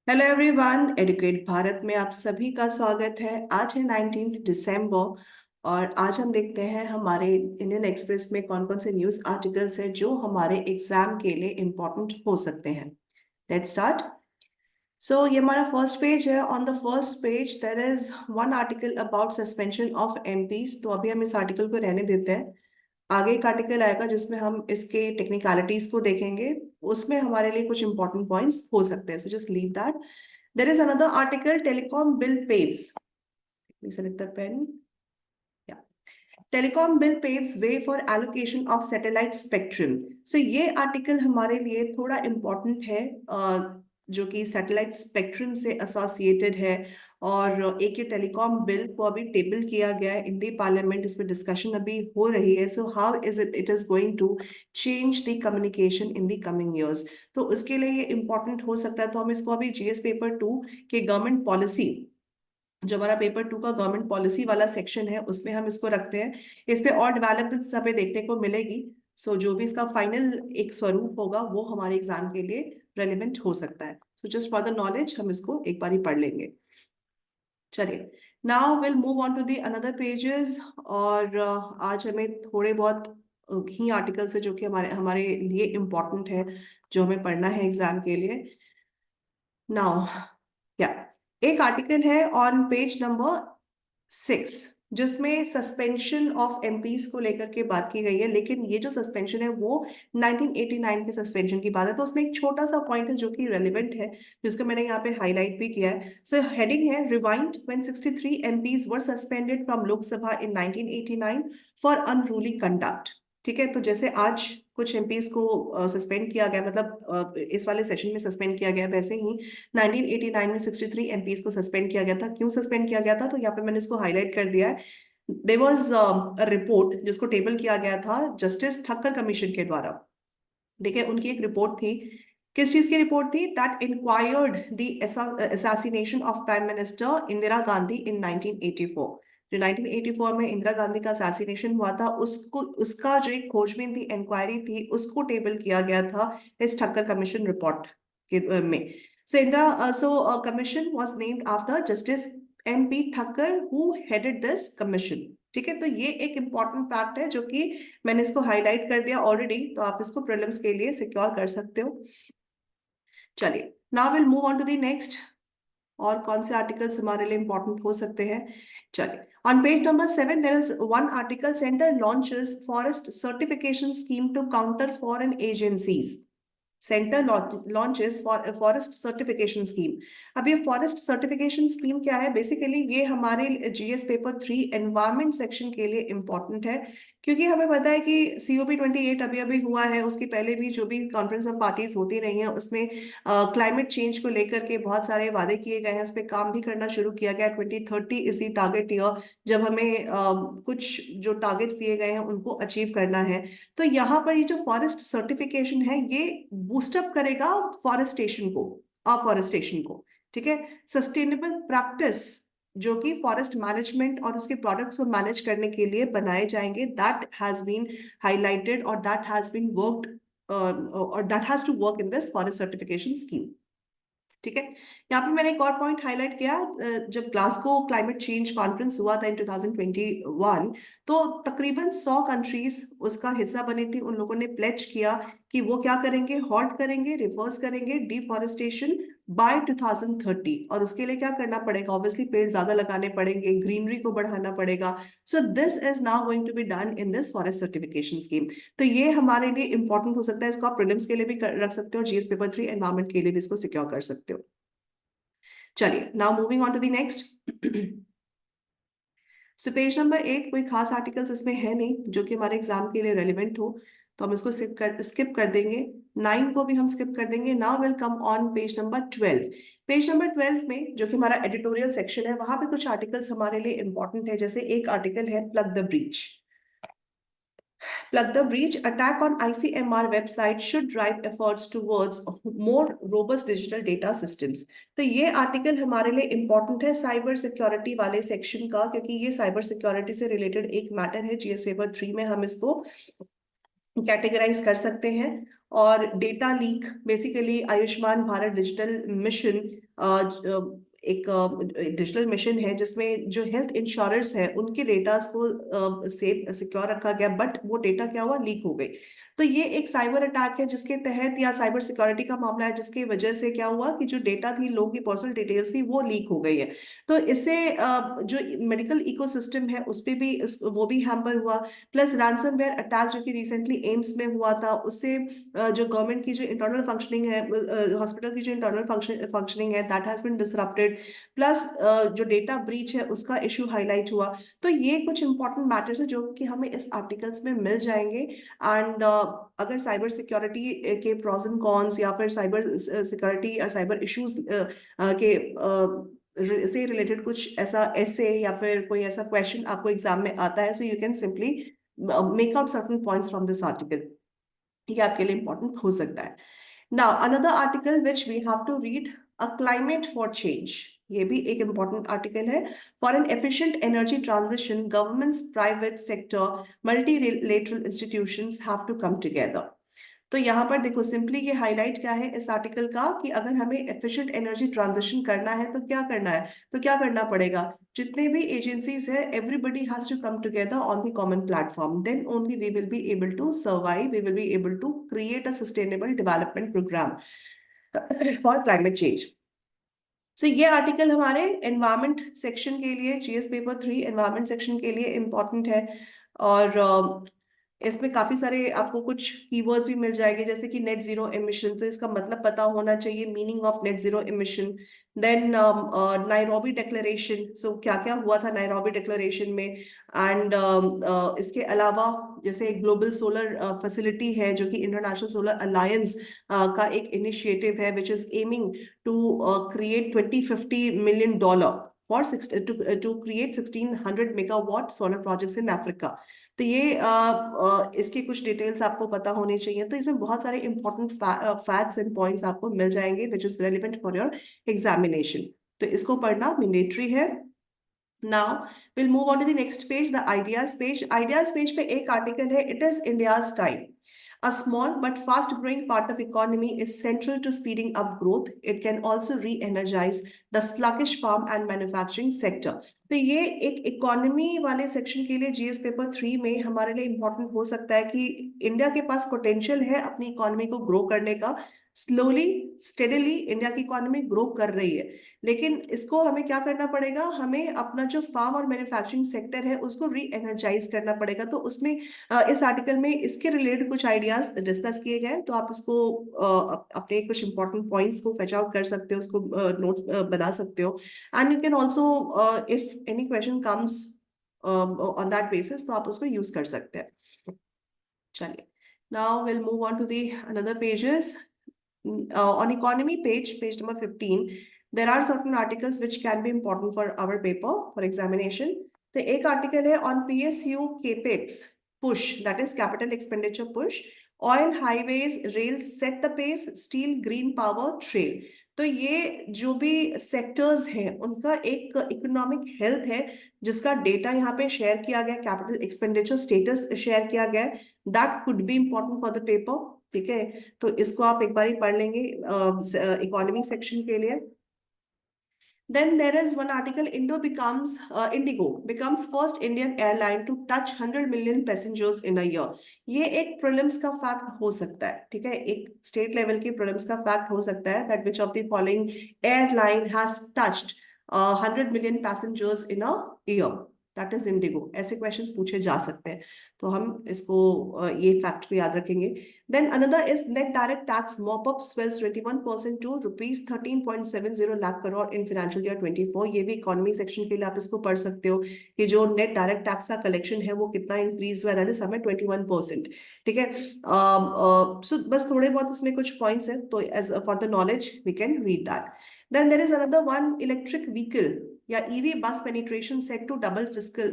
Hello everyone, educate Bharat में आप सभी का स्वागत है। आज है 19 दिसंबर और आज हम देखते हैं हमारे इंडियन एक्सप्रेस में कौन कौन से न्यूज़ आर्टिकल्स हैं जो हमारे एग्जाम के लिए इम्पोर्टेंट हो सकते हैं। Let's start. सो ये हमारा फर्स्ट पेज है। On the first page there is one article about suspension of MPs. तो अभी हम इस आर्टिकल को रहने देते हैं। आगे एक आर्टिकल आएगा जिसमें हम इसके टेक्निकलिटीज को देखेंगे। उसमें हमारे लिए कुछ इंपॉर्टेंट पॉइंट्स हो सकते हैं, so just leave that. There is another article, Telecom Bill Paves. Let me select the pen. Yeah. Telecom Bill paves way for allocation of satellite spectrum. So ये आर्टिकल हमारे लिए थोड़ा इम्पोर्टेंट है, जो कि सैटेलाइट स्पेक्ट्रम से associated है। और एक ये टेलीकॉम बिल को अभी टेबल किया गया है इंडी पार्लियामेंट। इस पर डिस्कशन अभी हो रही है। So how it is going to change the communication in the coming years. तो उसके लिए ये इम्पोर्टेंट हो सकता है। तो हम इसको अभी जीएस पेपर 2 के गवर्नमेंट पॉलिसी, जो हमारा पेपर 2 का गवर्नमेंट पॉलिसी वाला सेक्शन है, उसमें हम इसको रखते हैं। इस पे और डेवलपमेंट्स हमें देखने को मिलेगी। सो जो भी इसका फाइनल एक स्वरूप होगा वो हमारे एग्जाम के लिए रेलिवेंट हो सकता है। So just for the knowledge हम इसको एक बार ही पढ़ लेंगे। चलिए, now will move on to the another pages. और आज हमें थोड़े बहुत ही आर्टिकल्स है जो कि हमारे हमारे लिए इम्पोर्टेंट है, जो हमें पढ़ना है एग्जाम के लिए। नाउ क्या, एक आर्टिकल है ऑन पेज नंबर 6 जिसमें सस्पेंशन ऑफ एमपीज को लेकर के बात की गई है। लेकिन ये जो सस्पेंशन है वो 1989 के सस्पेंशन की बात है। तो उसमें एक छोटा सा पॉइंट है जो कि रेलिवेंट है, जिसको मैंने यहाँ पे हाईलाइट भी किया है। सो हेडिंग है, rewind when 63 MPs were suspended from Lok Sabha in 1989 for unruly conduct. ठीक है, तो जैसे आज कुछ एमपीज को सस्पेंड किया गया, मतलब इस वाले सेशन में सस्पेंड किया गया, वैसे ही 1989 में 63 एमपीज को सस्पेंड किया गया था। क्यों सस्पेंड किया गया था, तो यहाँ पे मैंने इसको हाईलाइट कर दिया है। देयर वाज अ रिपोर्ट जिसको टेबल किया गया था जस्टिस ठक्कर कमीशन के द्वारा। ठीक है, उनकी एक रिपोर्ट थी। किस चीज की रिपोर्ट थी? That inquired the assassination of prime minister Indira Gandhi in 1984। जो 1984 में इंदिरा गांधी का असैसिनेशन हुआ था, उसको उसका जो एक खोजबीन थी, इंक्वायरी थी, उसको टेबल किया गया था इस ठक्कर कमीशन रिपोर्ट के में। So commission was named after justice M P Thakkar who headed this commission. ठीक है, तो ये एक इंपॉर्टेंट फैक्ट है जो कि मैंने इसको हाईलाइट कर दिया ऑलरेडी, तो आप इसको प्रीलिम्स के लिए सिक्योर कर सकते हो। चलिए, now will move on to the next. और कौन से आर्टिकल्स हमारे लिए इंपॉर्टेंट हो सकते हैं? चलिए, on page number 7 there is one article, centre launches forest certification scheme to counter foreign agencies. Centre launches for forest certification scheme. अब ये फॉरेस्ट सर्टिफिकेशन स्कीम क्या है? बेसिकली ये हमारे जीएस पेपर 3 एनवायरमेंट सेक्शन के लिए इंपॉर्टेंट है। क्योंकि हमें पता है कि COP28 अभी अभी हुआ है, उसके पहले भी जो भी कॉन्फ्रेंस ऑफ पार्टीज होती रही हैं उसमें क्लाइमेट चेंज को लेकर के बहुत सारे वादे किए गए हैं। उस पर काम भी करना शुरू किया गया। 2030 इज द टारगेट ईयर, जब हमें कुछ जो टारगेट्स दिए गए हैं उनको अचीव करना है। तो यहाँ पर ये जो फॉरेस्ट सर्टिफिकेशन है ये बूस्टअप करेगा फॉरेस्टेशन को, अफॉरेस्टेशन को। ठीक है, सस्टेनेबल प्रैक्टिस जो कि फॉरेस्ट मैनेजमेंट और उसके प्रोडक्ट्स को मैनेज करने के लिए बनाए जाएंगे, दैट हैज बीन हाईलाइटेड और दैट हैज बीन वर्कड और that has to work in this forest certification scheme. ठीक है, यहाँ पे मैंने एक और पॉइंट हाईलाइट किया। जब ग्लासगो क्लाइमेट चेंज कॉन्फ्रेंस हुआ था इन 2021, तो तकरीबन 100 कंट्रीज उसका हिस्सा बनी थी। उन लोगों ने प्लेज किया कि वो क्या करेंगे, हॉल्ट करेंगे, रिवर्स करेंगे डिफॉरेस्टेशन बाय 2030। और उसके लिए क्या करना पड़ेगा? ऑब्वियसली पेड़ ज्यादा लगाने पड़ेंगे, ग्रीनरी को बढ़ाना पड़ेगा। So this is now going to be done in this forest certification scheme. तो ये हमारे लिए इंपॉर्टेंट हो सकता है। इसको आप प्रीलिम्स के लिए भी रख सकते हो, जीएस पेपर 3 एनवायरमेंट के लिए भी इसको सिक्योर कर सकते हो। चलिए, now moving on to the next. So page number 8, कोई खास आर्टिकल्स इसमें है नहीं जो कि हमारे एग्जाम के लिए रेलिवेंट हो, तो हम इसको स्किप कर देंगे। 9 को भी हम स्किप कर देंगे। Now will come on page number 12। Page number 12 में जो कि हमारा एडिटोरियल सेक्शन है, वहां पे कुछ आर्टिकल्स हमारे लिए इंपॉर्टेंट है। जैसे एक आर्टिकल है, plug the breach. Plug the breach attack on ICMR website should drive efforts towards more robust digital data systems। तो ये आर्टिकल हमारे लिए इंपॉर्टेंट है साइबर सिक्योरिटी वाले सेक्शन का, क्योंकि ये साइबर सिक्योरिटी से रिलेटेड एक मैटर है। जीएस पेपर 3 में हम इसको कैटेगराइज कर सकते हैं। और data leak, basically Ayushman Bharat digital mission एक डिजिटल मिशन है जिसमें जो हेल्थ इंश्योरेंस है उनके डेटास को सेव सिक्योर रखा गया, बट वो डेटा क्या हुआ, लीक हो गई। तो ये एक साइबर अटैक है जिसके तहत, या साइबर सिक्योरिटी का मामला है जिसकी वजह से क्या हुआ कि जो डेटा थी, लोगों की पर्सनल डिटेल्स थी, वो लीक हो गई है। तो इससे जो मेडिकल इकोसिस्टम है उस पे भी वो भी हैम्पर हुआ। प्लस रैंसमवेयर अटैक जो कि रिसेंटली एम्स में हुआ था, उससे जो गवर्नमेंट की जो इंटरनल फंक्शनिंग है, हॉस्पिटल की जो इंटरनल फंक्शनिंग है, that has been disrupted. Plus जो डेटा ब्रीच है उसका इशू हाईलाइट हुआ। तो ये कुछ इंपॉर्टेंट मैटर्स है जो कि हमें इस आर्टिकल्स में मिल जाएंगे। एंड अगर साइबर सिक्योरिटी के प्रॉस एंड कॉन्स, या फिर साइबर सिक्योरिटी या साइबर इश्यूज के से रिलेटेड कुछ ऐसा ऐसे या फिर कोई ऐसा क्वेश्चन आपको एग्जाम में आता है, so you can simply make out certain points from this article. ये आपके लिए इंपॉर्टेंट हो सकता है। Now another article which we have to read, a climate for change. ये भी एक इंपॉर्टेंट आर्टिकल है। For an efficient energy transition, governments, private sector, multilateral institutions have to come together. तो यहाँ पर देखो, सिंपली ये हाईलाइट क्या है इस आर्टिकल का, कि अगर हमें एफिशिएंट एनर्जी ट्रांजिशन करना है तो क्या करना है, तो क्या करना पड़ेगा, जितने भी एजेंसीज है, everybody has to come together on the common platform, then only we will be able to survive, we will be able to create a sustainable development programme for climate change. So ये article हमारे environment section के लिए, GS paper 3 environment section के लिए important है। और इसमें काफी सारे आपको कुछ कीवर्ड्स भी मिल जाएंगे, जैसे कि नेट जीरो एमिशन, तो इसका मतलब पता होना चाहिए, meaning of net zero emission. Then Nairobi declaration, so क्या क्या हुआ था नायरोबी डिक्लेरेशन में। एंड इसके अलावा जैसे ग्लोबल सोलर फैसिलिटी है, जो कि इंटरनेशनल सोलर अलायंस का एक इनिशिएटिव है, which is aiming to create 2050 million dollar for to create 1600 megawatt solar projects in Africa। तो ये इसके कुछ डिटेल्स आपको पता होनी चाहिए। तो इसमें बहुत सारे इंपॉर्टेंट फैक्ट्स एंड पॉइंट्स आपको मिल जाएंगे which is relevant for your examination. तो इसको पढ़ना मैंडेटरी है। Now we'll move on to the next page, the ideas page. Ideas page पे एक आर्टिकल है, it is India's time. A small but fast-growing part of economy is central to speeding up growth. It can also re-energize the sluggish farm and manufacturing sector. तो ये एक economy वाले section के लिए GS paper 3 में हमारे लिए important हो सकता है कि इंडिया के पास पोटेंशियल है अपनी इकोनॉमी को ग्रो करने का। स्लोली स्टेडीली इंडिया की इकोनॉमी ग्रो कर रही है, लेकिन इसको हमें क्या करना पड़ेगा, हमें अपना जो फार्म और मैन्युफैक्चरिंग सेक्टर है उसको री एनर्जाइज करना पड़ेगा। तो उसमें इस आर्टिकल में इसके रिलेटेड कुछ आइडियाज डिस्कस किए गए, तो आप इसको अपने कुछ इंपॉर्टेंट पॉइंट्स को फेच आउट कर सकते हो, उसको नोट्स बना सकते हो। And you can also, if any question comes on that basis, तो आप उसको यूज कर सकते हैं। चलिए, now will move on to the another pages. On economy page, page number 15, there are certain articles which can be important for our paper for examination. तो एक article है on PSU capex push, that is capital expenditure push, oil, highways, rails set the pace, steel, green power, trail। तो ये जो भी sectors हैं उनका एक इकोनॉमिक हेल्थ है जिसका डेटा यहाँ पे शेयर किया गया, कैपिटल एक्सपेंडिचर स्टेटस शेयर किया गया, that could be important for the paper. ठीक है, तो इसको आप एक बार ही पढ़ लेंगे इकोनॉमी सेक्शन के लिए। Then there is one article, Indigo becomes first Indian airline to touch 100 million passengers in a year। ये एक प्रीलिम्स का फैक्ट हो सकता है, ठीक है, एक स्टेट लेवल की प्रीलिम्स का फैक्ट हो सकता है, that which of the following airline has touched 100 million passengers in a year, that is Indigo. ऐसे क्वेश्चंस पूछे जा सकते हैं, तो हम इसको ये फैक्ट को याद रखेंगे। Then another is net direct tax mop up swells 21% to rupees 13.70 lakh crore in financial year 24। ये भी इकोनॉमी सेक्शन के लिए आप इसको पढ़ सकते हो कि जो नेट डायरेक्ट टैक्स का कलेक्शन है वो कितना इंक्रीज हुआ है, समय 21%। ठीक है, सो बस थोड़े बहुत इसमें कुछ पॉइंट्स हैं, तो as for the knowledge we can read that. Then there is another one, electric vehicle या EV bus penetration set to double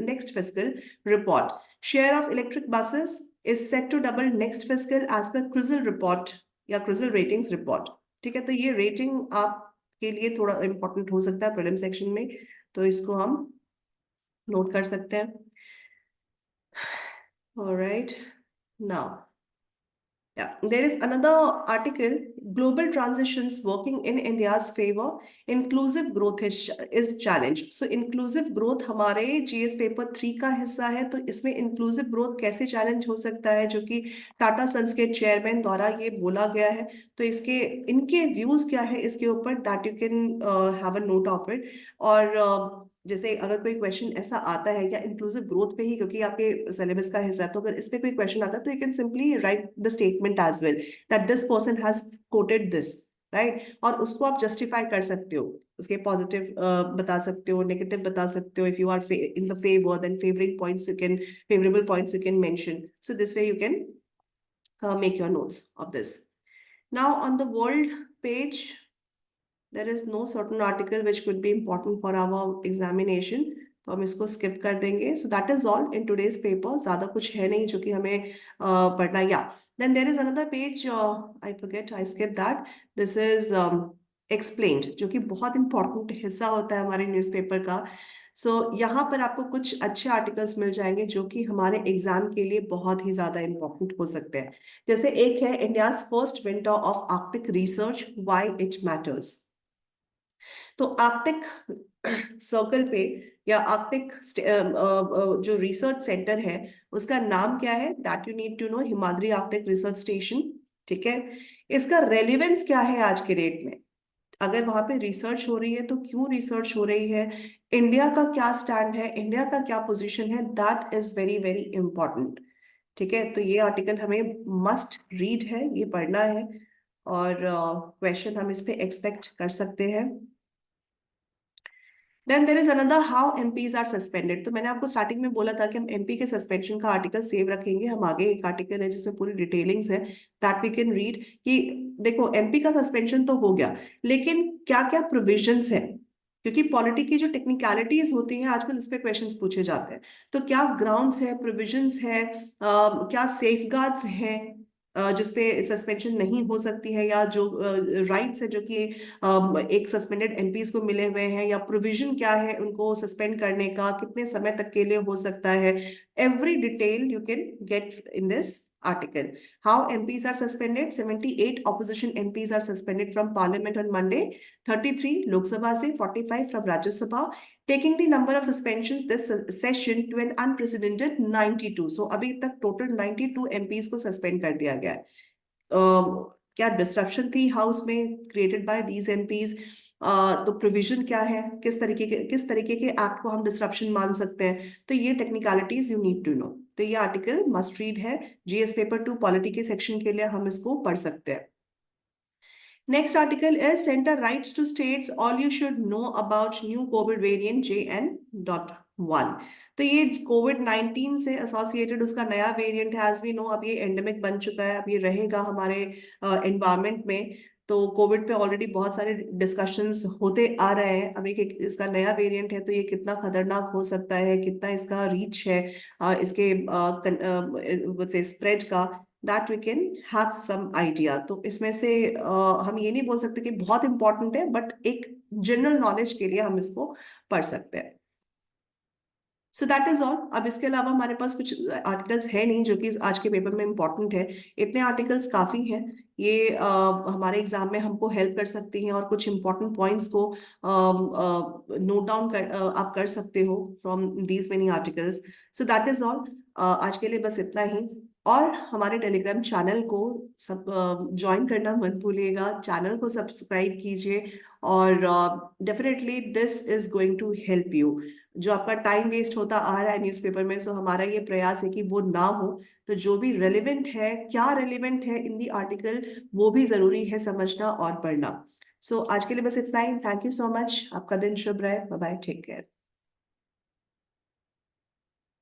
next fiscal report। Share of electric buses is set to double next fiscal as per CRISIL report या CRISIL ratings report। ठीक है, तो ये rating आपके लिए थोड़ा important हो सकता है प्रीलिम सेक्शन में, तो इसको हम नोट कर सकते हैं। Alright, now Yeah, there is another article, Global Transitions Working in India's Favor, Inclusive Growth is Challenged. So inclusive growth हमारे जीएस पेपर 3 का हिस्सा है, तो इसमें inclusive growth कैसे चैलेंज हो सकता है, जो कि टाटा सन्स के चेयरमैन द्वारा ये बोला गया है। तो इसके इनके व्यूज क्या है इसके ऊपर, that you can have a note of it. और जैसे अगर कोई क्वेश्चन ऐसा आता है या इंक्लूसिव ग्रोथ पे ही, क्योंकि आपके सिलेबस का हिस्सा है, तो अगर इस पे कोई क्वेश्चन आता है तो you can simply write the statement as well that this person has quoted this, right. और उसको आप जस्टिफाई कर सकते हो, उसके पॉजिटिव बता सकते हो, नेगेटिव बता सकते हो। If you are in the favour, then favouring points you can, favourable points you can mention. So this way you can make your notes of this. Now on the world page, there is no certain article which could be important for our examination, तो हम इसको skip कर देंगे। So that is all in today's paper, ज़्यादा कुछ है नहीं जो कि हमें पढ़ना। Yeah, then there is another page, I forget, I skipped that. This is explained, जो कि बहुत important हिस्सा होता है हमारे न्यूज़पेपर का। सो यहाँ पर आपको कुछ अच्छे आर्टिकल्स मिल जाएंगे जो कि हमारे एग्जाम के लिए बहुत ही ज्यादा इंपॉर्टेंट हो सकते हैं। जैसे एक है, India's first winter of Arctic research, why it matters. तो आर्कटिक सर्कल पे या आर्कटिक जो रिसर्च सेंटर है उसका नाम क्या है, that you need to know, Himadri Arctic research station. ठीक है, इसका रेलिवेंस क्या है आज के डेट में, अगर वहां पे रिसर्च हो रही है तो क्यों रिसर्च हो रही है, इंडिया का क्या स्टैंड है, इंडिया का क्या पोजीशन है, that is very very important. ठीक है, तो ये आर्टिकल हमें मस्ट रीड है, ये पढ़ना है, और क्वेश्चन हम इस पे एक्सपेक्ट कर सकते हैं। Then there is another, how MPs are suspended. तो मैंने आपको स्टार्टिंग में बोला था कि हम एमपी के सस्पेंशन का आर्टिकल सेव रखेंगे, हम आगे एक आर्टिकल है जिसमें पूरी डिटेलिंग्स है, दैट वी कैन रीड। कि देखो, एमपी का सस्पेंशन तो हो गया, लेकिन क्या क्या प्रोविजंस है, क्योंकि पॉलिटी की जो टेक्निकलिटीज होती हैं आजकल उस पर क्वेश्चंस पूछे जाते हैं। तो क्या ग्राउंड्स है, प्रोविजंस है, क्या सेफगार्ड्स हैं जिसपे सस्पेंशन नहीं हो सकती है, या जो राइट्स है जो कि एक सस्पेंडेड एमपीज को मिले हुए हैं, या प्रोविजन क्या है उनको सस्पेंड करने का, कितने समय तक के लिए हो सकता है, every detail you can get in this article. How MPs are suspended: 78 opposition MPs are suspended from Parliament on Monday, 33 Lok Sabha से, 45 from Rajya Sabha, taking the number of suspensions this session to an unprecedented 92. So अभी तक total 92 MPs को suspend कर दिया गया है। क्या disruption थी हाउस में क्रिएटेड बाय दीज एमपीज, तो प्रोविजन क्या है, किस तरीके के एक्ट को हम डिस्ट्रप्शन मान सकते हैं, तो ये technicalities you need to know. तो ये आर्टिकल मस्ट रीड है, जीएस पेपर 2 पॉलिटी के सेक्शन के लिए हम इसको पढ़ सकते हैं। Next article is Center Writes to States All You Should Know About New COVID Variant JN.1। तो ये COVID-19 से एसोसिएटेड उसका नया वेरिएंट है। एज वी नो, अब ये एंडेमिक बन चुका है, अब ये रहेगा हमारे एनवायरमेंट में। तो कोविड पे ऑलरेडी बहुत सारे डिस्कशंस होते आ रहे हैं, अब एक इसका नया वेरिएंट है, तो ये कितना खतरनाक हो सकता है, कितना इसका रीच है, इसके स्प्रेड का, that we can have some idea. तो इसमें से हम ये नहीं बोल सकते कि बहुत इंपॉर्टेंट है, बट एक जनरल नॉलेज के लिए हम इसको पढ़ सकते हैं। So that is all. अब इसके अलावा हमारे पास कुछ आर्टिकल्स है नहीं जो कि आज के पेपर में इंपॉर्टेंट है। इतने आर्टिकल्स काफी हैं, ये हमारे एग्जाम में हमको हेल्प कर सकती हैं, और कुछ इंपॉर्टेंट पॉइंट्स को नोट डाउन आप कर सकते हो from these many articles. So that is all, आज के लिए बस इतना ही। और हमारे टेलीग्राम चैनल को सब ज्वाइन करना मत भूलिएगा, चैनल को सब्सक्राइब कीजिए, और definitely this is going to help you. जो आपका टाइम वेस्ट होता आ रहा है न्यूज़पेपर में, सो हमारा ये प्रयास है कि वो ना हो। तो जो भी रेलिवेंट है, क्या रेलिवेंट है इन दी आर्टिकल, वो भी जरूरी है समझना और पढ़ना। सो आज के लिए बस इतना ही। थैंक यू सो मच, आपका दिन शुभ रहे, बाय बाय, टेक केयर।